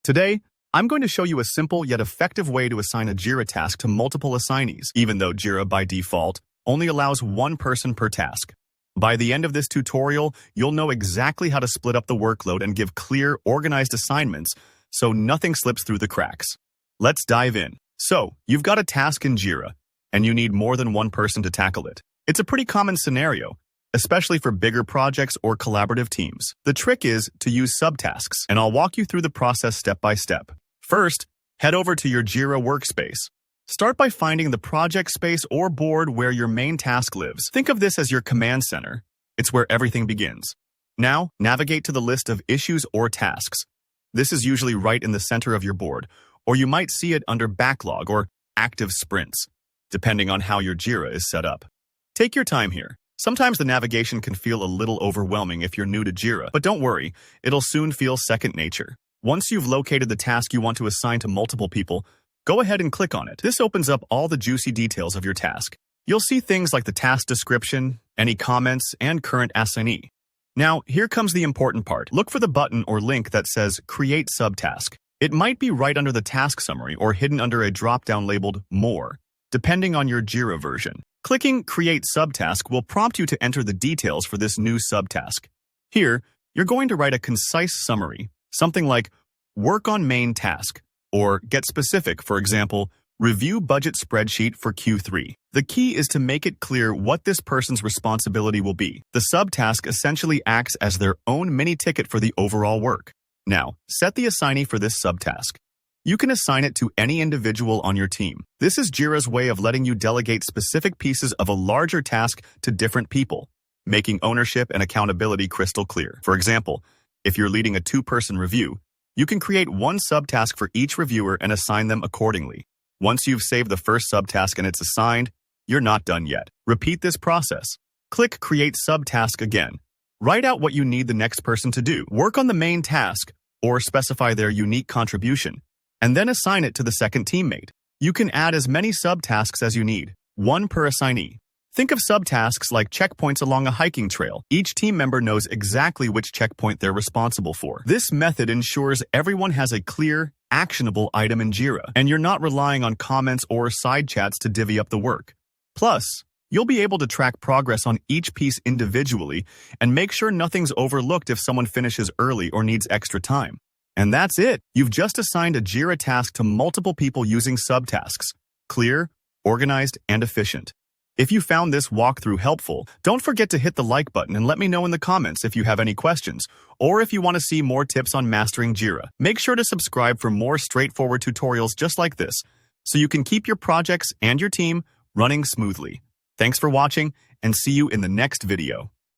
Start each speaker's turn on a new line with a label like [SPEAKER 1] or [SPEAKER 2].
[SPEAKER 1] Today, I'm going to show you a simple yet effective way to assign a Jira task to multiple assignees, even though Jira by default only allows one person per task. By the end of this tutorial, you'll know exactly how to split up the workload and give clear, organized assignments so nothing slips through the cracks. Let's dive in. So, you've got a task in Jira, and you need more than one person to tackle it. It's a pretty common scenario, especially for bigger projects or collaborative teams. The trick is to use subtasks, and I'll walk you through the process step by step. First, head over to your Jira workspace. Start by finding the project space or board where your main task lives. Think of this as your command center. It's where everything begins. Now, navigate to the list of issues or tasks. This is usually right in the center of your board, or you might see it under backlog or active sprints, depending on how your Jira is set up. Take your time here. Sometimes the navigation can feel a little overwhelming if you're new to Jira, but don't worry, it'll soon feel second nature. Once you've located the task you want to assign to multiple people, go ahead and click on it. This opens up all the juicy details of your task. You'll see things like the task description, any comments, and current assignee. Now, here comes the important part. Look for the button or link that says Create Subtask. It might be right under the task summary or hidden under a drop-down labeled More, depending on your Jira version. Clicking Create Subtask will prompt you to enter the details for this new subtask. Here, you're going to write a concise summary, something like Work on main task, or get specific, for example, Review budget spreadsheet for Q3. The key is to make it clear what this person's responsibility will be. The subtask essentially acts as their own mini-ticket for the overall work. Now, set the assignee for this subtask. You can assign it to any individual on your team. This is Jira's way of letting you delegate specific pieces of a larger task to different people, making ownership and accountability crystal clear. For example, if you're leading a two-person review, you can create one subtask for each reviewer and assign them accordingly. Once you've saved the first subtask and it's assigned, you're not done yet. Repeat this process. Click Create Subtask again. Write out what you need the next person to do. Work on the main task, or specify their unique contribution, and then assign it to the second teammate. You can add as many subtasks as you need, one per assignee. Think of subtasks like checkpoints along a hiking trail. Each team member knows exactly which checkpoint they're responsible for. This method ensures everyone has a clear, actionable item in Jira, and you're not relying on comments or side chats to divvy up the work. Plus, you'll be able to track progress on each piece individually and make sure nothing's overlooked if someone finishes early or needs extra time. And that's it. You've just assigned a Jira task to multiple people using subtasks. Clear, organized, and efficient. If you found this walkthrough helpful, don't forget to hit the like button and let me know in the comments if you have any questions, or if you want to see more tips on mastering Jira. Make sure to subscribe for more straightforward tutorials just like this, so you can keep your projects and your team running smoothly. Thanks for watching, and see you in the next video.